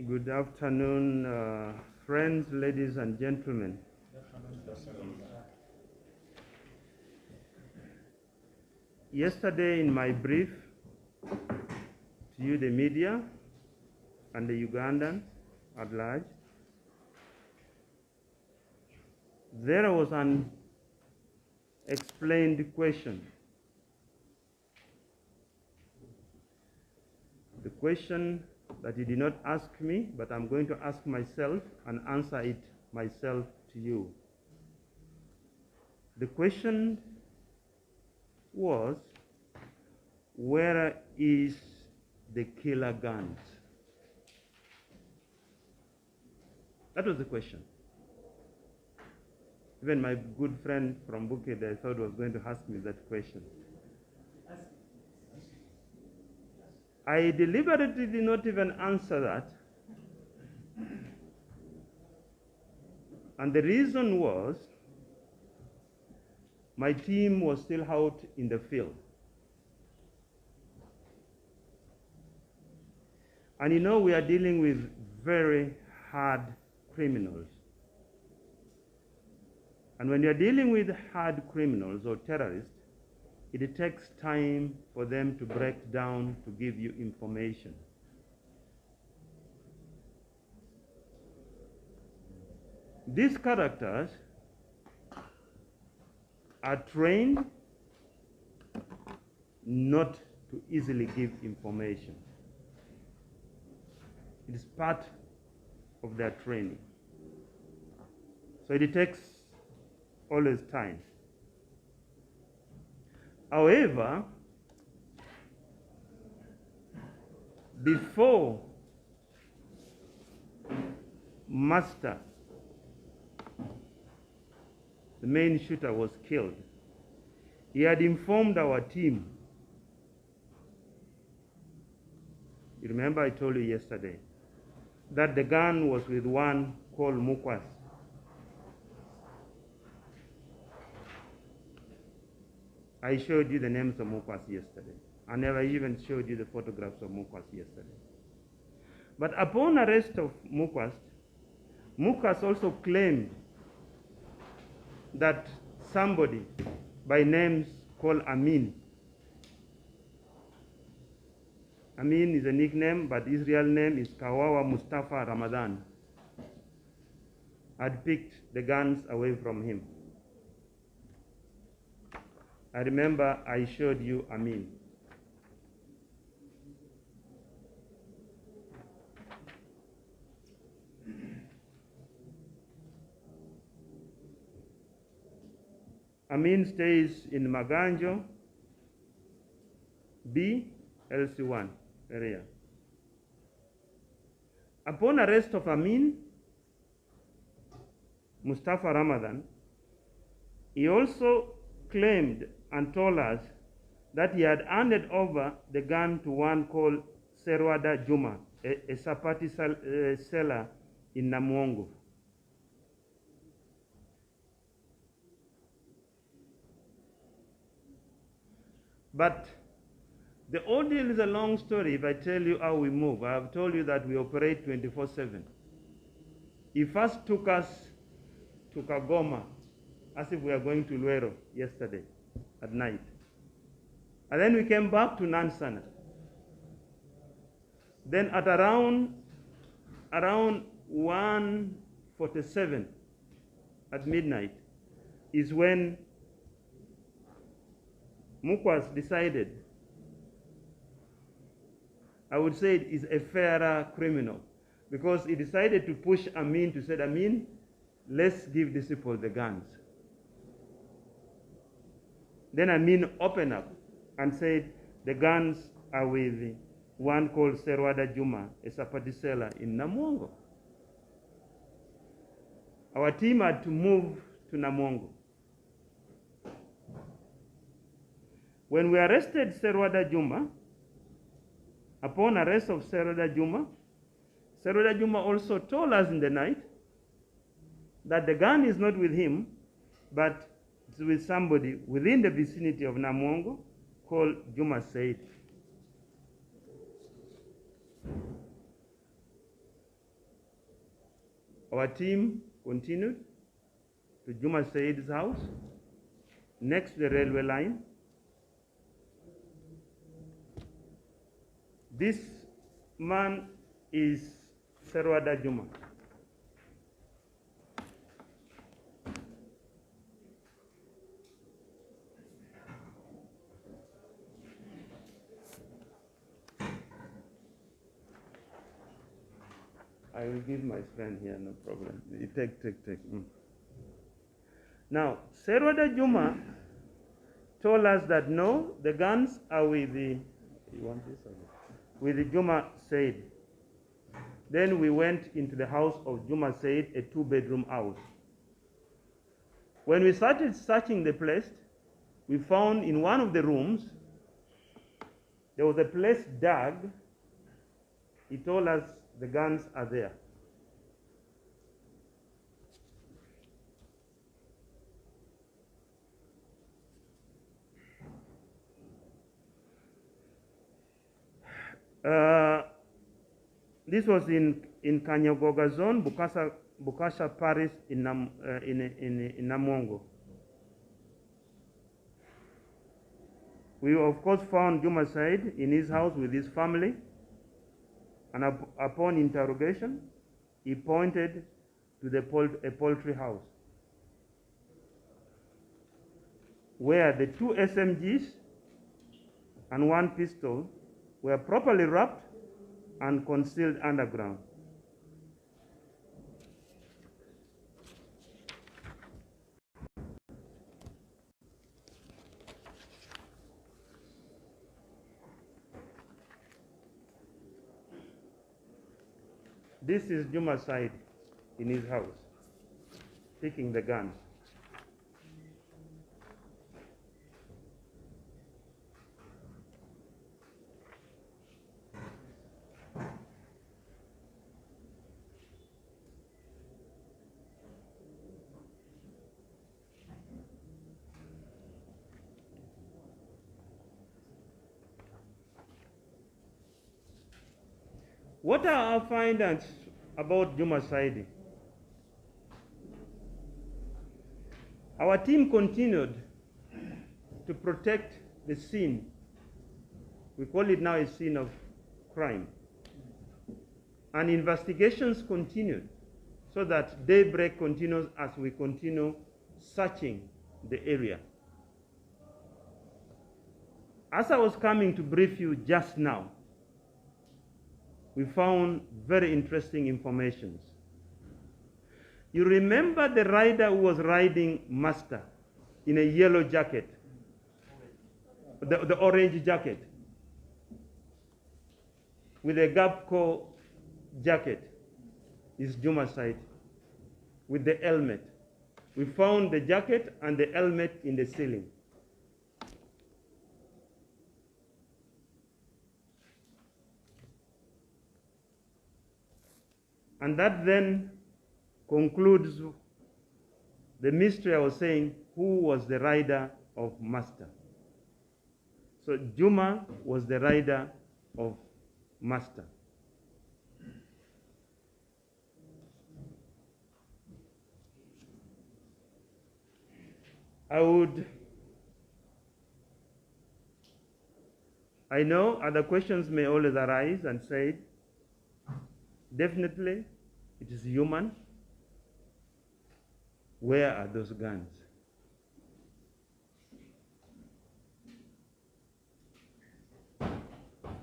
Good afternoon, friends, ladies and gentlemen. Yesterday in my brief to you, the media and the Ugandans at large, there was an explained question. The question that he did not ask me, but I'm going to ask myself and answer it myself to you. The question was, where is the killer guns? That was the question. Even my good friend from BUKENYA, I thought was going to ask me that question. I deliberately did not even answer that. And the reason was, my team was still out in the field. And you know, we are dealing with very hard criminals. And when you're dealing with hard criminals or terrorists, it takes time for them to break down to give you information. These characters are trained not to easily give information. It is part of their training. So it takes always time. However, before Master, the main shooter, was killed, he had informed our team. You remember I told you yesterday that the gun was with one called Mukwas. I showed you the names of Mukwas yesterday. I never even showed you the photographs of Mukwas yesterday. But upon arrest of Mukwas, Mukwas also claimed that somebody by names called Amin. Amin is a nickname, but his real name is Kawawa Mustafa Ramadan, had picked the guns away from him. I remember I showed you Amin. Amin stays in Maganjo B, LC1 area. Upon arrest of Amin, Mustafa Ramadan, he also claimed and told us that he had handed over the gun to one called Serwada Juma, a Sapati seller in Namwongo. But the ordeal is a long story if I tell you how we move. I have told you that we operate 24/7. He first took us to Kagoma as if we were going to Luero yesterday at night. And then we came back to Nansana. Then at around 1:47 at midnight is when Mukwas decided, I would say it is a fairer criminal, because he decided to push Amin to say, Amin, let's give these people the guns. Then Amin opened up and said, the guns are with one called Serwada Juma, a Sapati seller in Namwongo. Our team had to move to Namwongo. When we arrested Serwada Juma, upon arrest of Serwada Juma also told us in the night that the gun is not with him, but it's with somebody within the vicinity of Namwongo called Juma Said. Our team continued to Juma Said's house, next to the railway line. This man is Serwada Juma. I will give my friend here, no problem. Take. Now, Serwada Juma told us that no, the guns are with the, you want this or not? With the Juma Said. Then we went into the house of Juma Said, a 2-bedroom house. When we started searching the place, we found in one of the rooms, there was a place dug. He told us the guns are there. This was in Kanyagoga zone, Bukasha Parish in Namongo. We of course found Juma Said in his house with his family, and upon interrogation, he pointed to a poultry house where the 2 SMGs and 1 pistol were properly wrapped and concealed underground. This is Juma Said in his house, taking the guns. What are our findings about Juma Said? Our team continued to protect the scene. We call it now a scene of crime. And investigations continued so that daybreak continues as we continue searching the area. As I was coming to brief you just now, we found very interesting information. You remember the rider who was riding Master in a yellow jacket, the orange jacket, with a Gapco jacket, is Juma Said, with the helmet. We found the jacket and the helmet in the ceiling. And that then concludes the mystery I was saying, who was the rider of Master? So Juma was the rider of Master. I know other questions may always arise and say, definitely it is human. Where are those guns?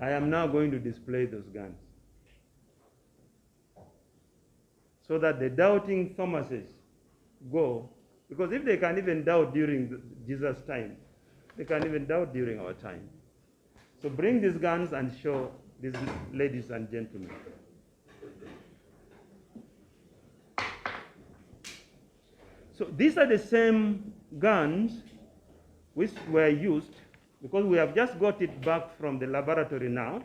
I am now going to display those guns so that the doubting Thomases go, because if they can even doubt during Jesus' time, they can even doubt during our time. So bring these guns and show these ladies and gentlemen. So these are the same guns which were used, because we have just got it back from the laboratory now.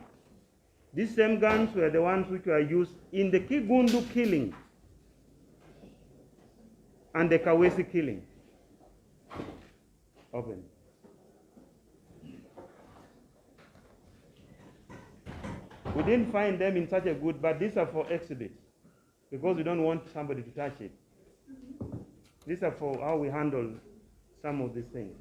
These same guns were the ones which were used in the Kigundu killing and the Kawesi killing. Open. We didn't find them in such a good, but these are for exhibit. because we don't want somebody to touch it. These are for how we handle some of these things.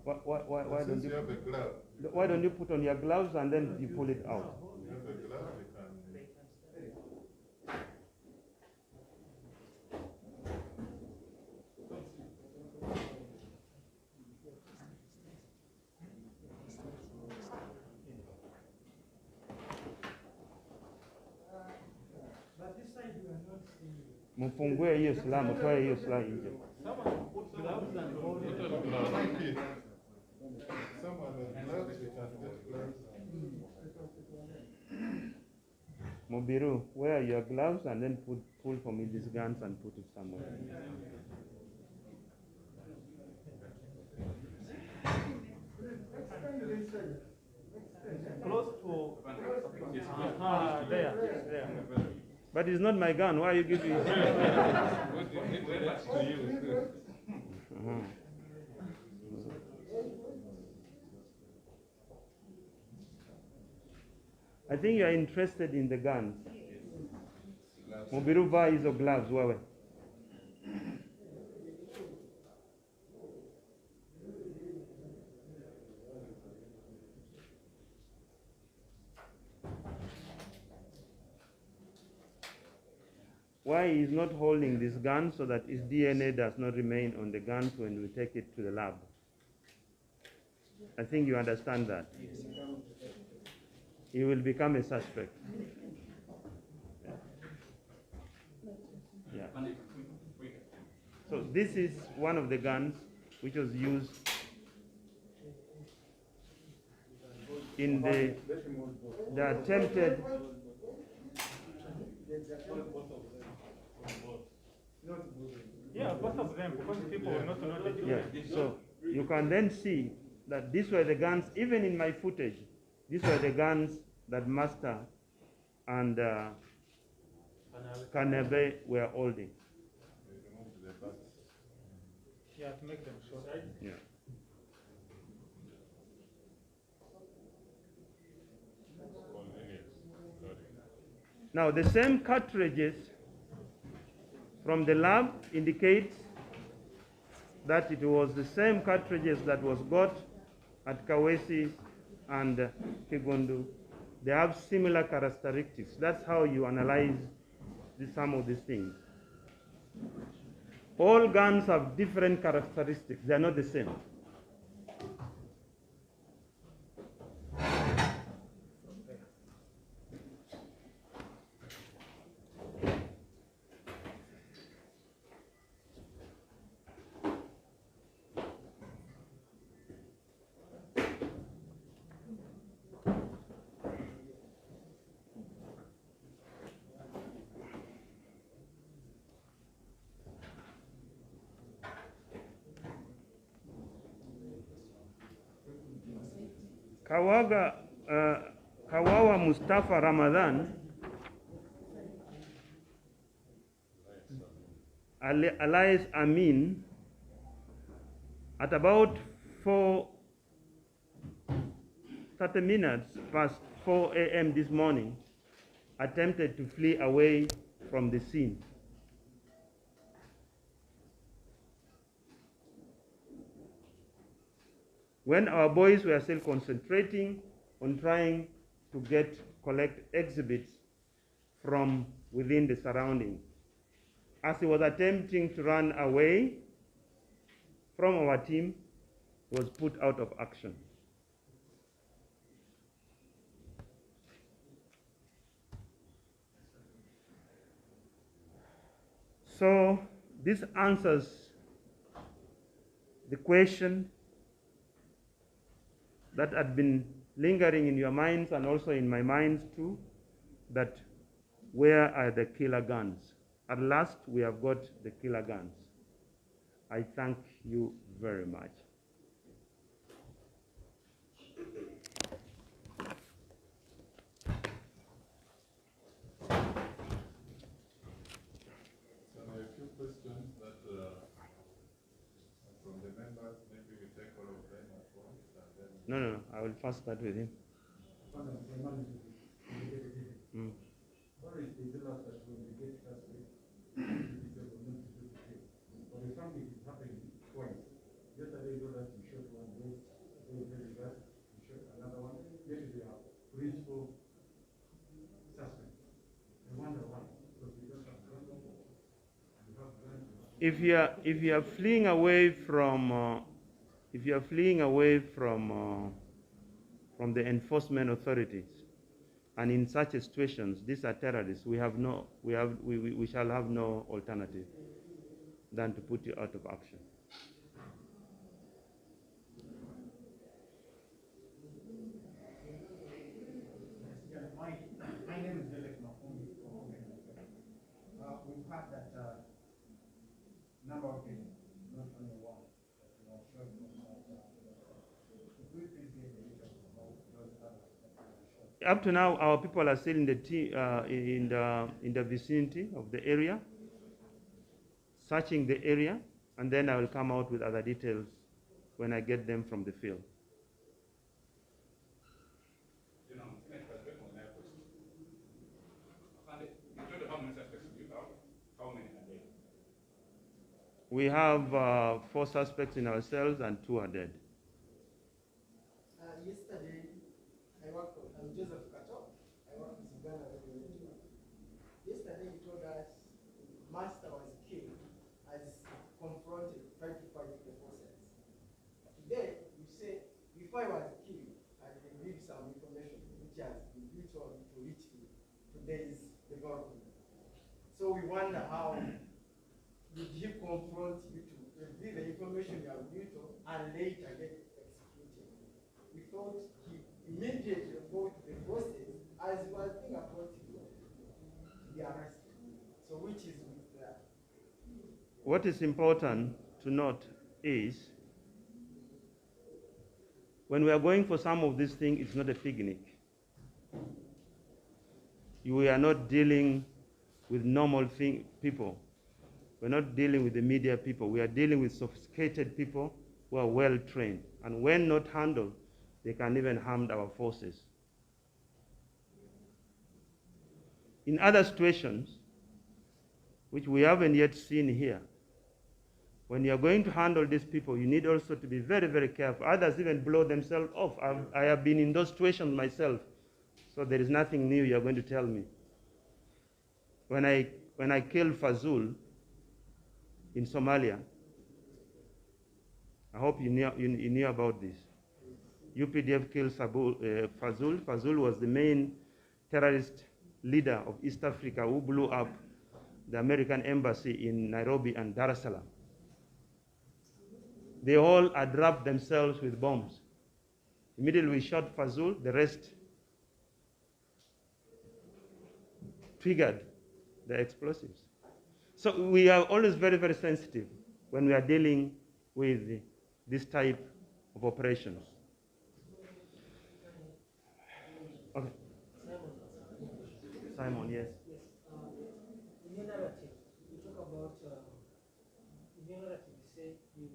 Why don't you have a glove? Why don't you put on your gloves and then you pull it out? You have a glove, you can. Mfungue hiyo silaha, mtoe hiyo silaha nje. Mubiru, wear your gloves and then pull for me these guns and put it somewhere. Close to there. But it's not my gun. Why are you giving it? I think you are interested in the guns. Mubiru buy hizo gloves wewe. Why he is not holding this gun so that his DNA does not remain on the gun when we take it to the lab? I think you understand that. He will become a suspect. Yeah. So this is one of the guns which was used in the attempted. Yeah, both of them, because people will not know the Yeah, so you can then see that these were the guns, even in my footage, these were the guns that Master and Kanebe were holding. Yeah, to make them short. Yeah. Now the same cartridges from the lab indicate that it was the same cartridges that was got at Kawesi and Kigondu. They have similar characteristics. That's how you analyze some of these things. All guns have different characteristics. They are not the same. Kawawa Mustafa Ramadan, alias Amin, at about 30 minutes past 4 a.m. this morning, attempted to flee away from the scene. When our boys were still concentrating on trying to collect exhibits from within the surrounding. As he was attempting to run away from our team, he was put out of action. So this answers the question that had been lingering in your minds and also in my mind too, that where are the killer guns? At last, we have got the killer guns. I thank you very much. So there are a few questions that from the members, maybe we take all of them at once and then... No, I will first start with him. Mm. What is the tell us that when we get custody, the people will not do the case. But the family is happening twice. Yesterday, you that you shot one, they very bad, you shot another one. Yet they are principal suspects. I wonder why. Because we don't have guns. We have guns. If you are fleeing away from from the enforcement authorities, and in such situations, these are terrorists. We shall have no alternative than to put you out of action. Yeah, my name is Lokech. We've had that number of cases, not only one. Up to now, our people are still in the vicinity of the area, searching the area, and then I will come out with other details when I get them from the field. We have 4 suspects in our cells and 2 are dead. Yesterday, I'm Joseph Kato. I work with Uganda Revenue Network. Yesterday, he told us Master was killed as confronted, tried to fight the forces. Today, you say, before he was killed, I reviewed some information which has been built on to reach today's development. So we wonder how did he confront you to reveal the information you have built on and later get executed? We thought he immediately brought the process as he was being approached to be arrested. So which is with that? What is important to note is when we are going for some of these things, it's not a picnic. We are not dealing with normal people. We're not dealing with the media people. We are dealing with sophisticated people who are well trained. And when not handled, they can even harm our forces. In other situations, which we haven't yet seen here, when you are going to handle these people, you need also to be very, very careful. Others even blow themselves off. I have been in those situations myself. So there is nothing new you are going to tell me. When I killed Fazul in Somalia, I hope you knew about this. UPDF killed Fazul. Fazul was the main terrorist leader of East Africa who blew up the American embassy in Nairobi and Dar es Salaam. They all had wrapped themselves with bombs. Immediately we shot Fazul, the rest triggered the explosives. So we are always very, very sensitive when we are dealing with this type of operations. Okay. Simon, yes. Yes. In your narrative, you talk about, in your narrative, you say you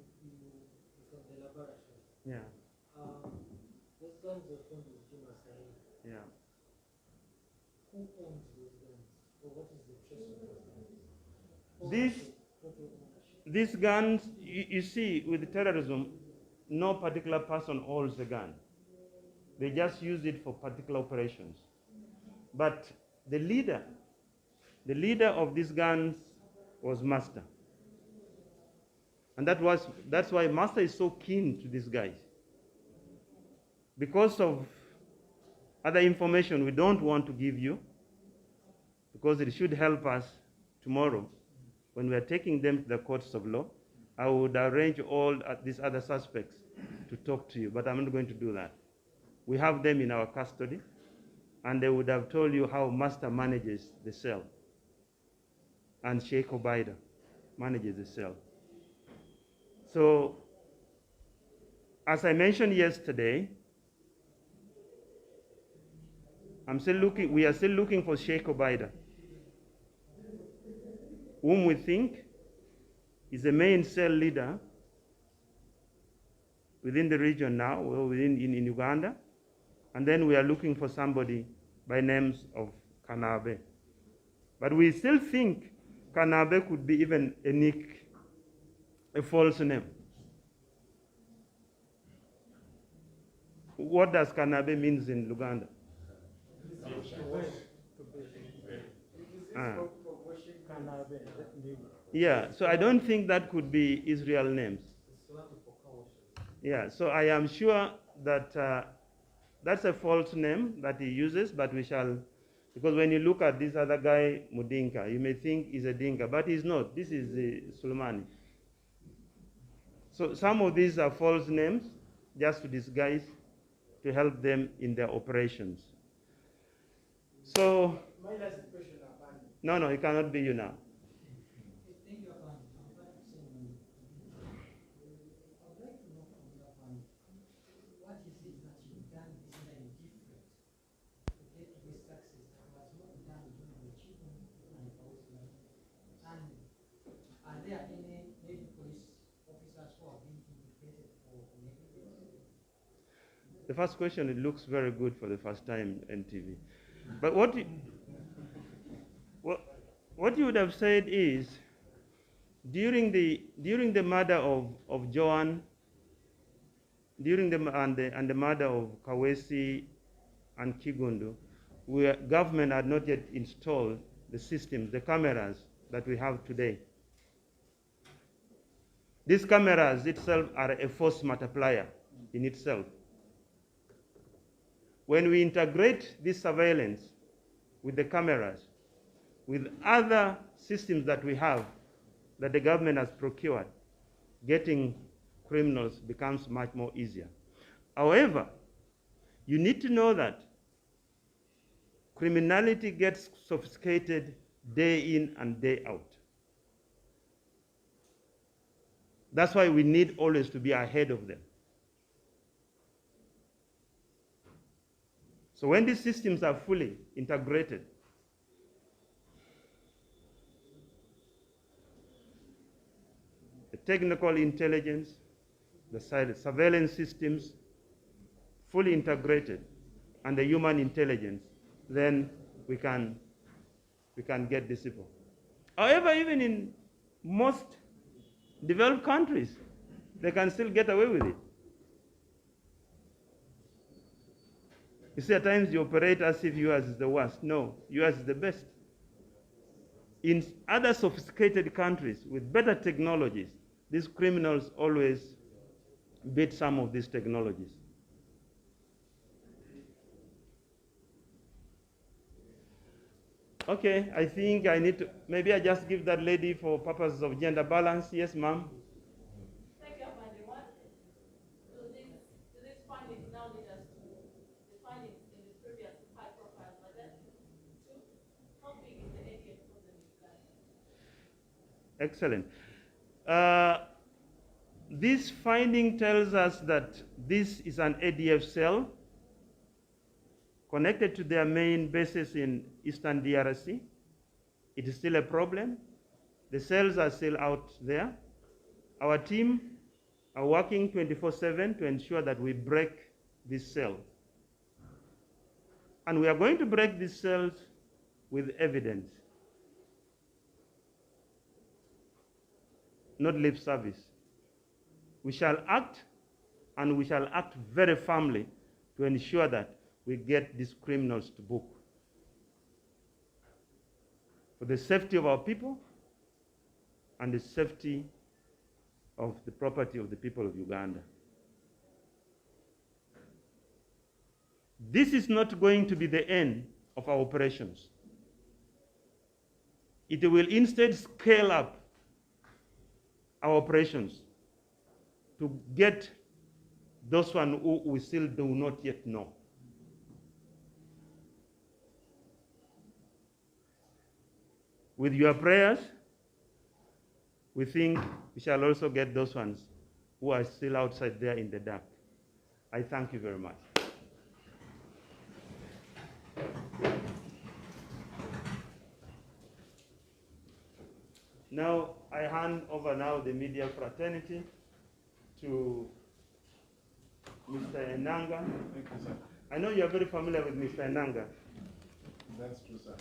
from the laboratory. Yeah. Those guns were found with Juma Sahib. Yeah. Who owns those guns? Or what is the trace of those guns? These guns, you see, with terrorism, no particular person owns the gun. They just use it for particular operations. But the leader of these guns was Master. And that's why Master is so keen to these guys. Because of other information we don't want to give you, because it should help us tomorrow when we are taking them to the courts of law. I would arrange all these other suspects to talk to you, but I'm not going to do that. We have them in our custody, and they would have told you how Master manages the cell, and Sheikh HUBAIDA manages the cell. So, as I mentioned yesterday, we are still looking for Sheikh HUBAIDA, whom we think is the main cell leader within the region now, or in Uganda, And then we are looking for somebody by names of Kanabe. But we still think Kanabe could be even a false name. What does Kanabe means in Luganda? Yeah, so I don't think that could be Israel names. Yeah, so I am sure that that's a false name that he uses, but we shall, because when you look at this other guy, Mudinka, you may think he's a Dinka, but he's not. This is Sulmani. So some of these are false names, just to disguise, to help them in their operations. So, My last question, Abani. no, it cannot be you now. Thank you, Abani. I'd like to say, I'd like to know from you, Abani, what is it that you've done this time different to get to this success that was not done during the Chief and Council? And are there any maybe police officers who have been implicated for negligence? The first question, it looks very good for the first time in TV. But what you would have said is, during the murder of Joan, during the murder of Kawesi and Kigundu, government had not yet installed the systems, the cameras that we have today. These cameras itself are a force multiplier in itself. When we integrate this surveillance with the cameras, with other systems that we have, that the government has procured, getting criminals becomes much more easier. However, you need to know that criminality gets sophisticated day in and day out. That's why we need always to be ahead of them. So when these systems are fully integrated, the technical intelligence, the surveillance systems, fully integrated, and the human intelligence, then we can get these people. However, even in most developed countries, they can still get away with it. You see, at times you operate as if US is the worst. No, US is the best. In other sophisticated countries with better technologies, these criminals always beat some of these technologies. Okay, I think I need to, maybe I just give that lady for purposes of gender balance. Yes, ma'am. Thank you, Abani. One, do these findings now lead us to the findings in the previous high-profile murder? Two, how big is the ADF problem in Uganda? Excellent. This finding tells us that this is an ADF cell connected to their main bases in Eastern DRC. It is still a problem. The cells are still out there. Our team are working 24/7 to ensure that we break these cells. And we are going to break these cells with evidence, not lip service. We shall act, and we shall act very firmly to ensure that we get these criminals to book. For the safety of our people and the safety of the property of the people of Uganda. This is not going to be the end of our operations. It will instead scale up our operations to get those one who we still do not yet know. With your prayers, we think we shall also get those ones who are still outside there in the dark. I thank you very much. Now, I hand over now the media fraternity to Mr. Enanga. Thank you, sir. I know you are very familiar with Mr. Enanga. That's true, sir.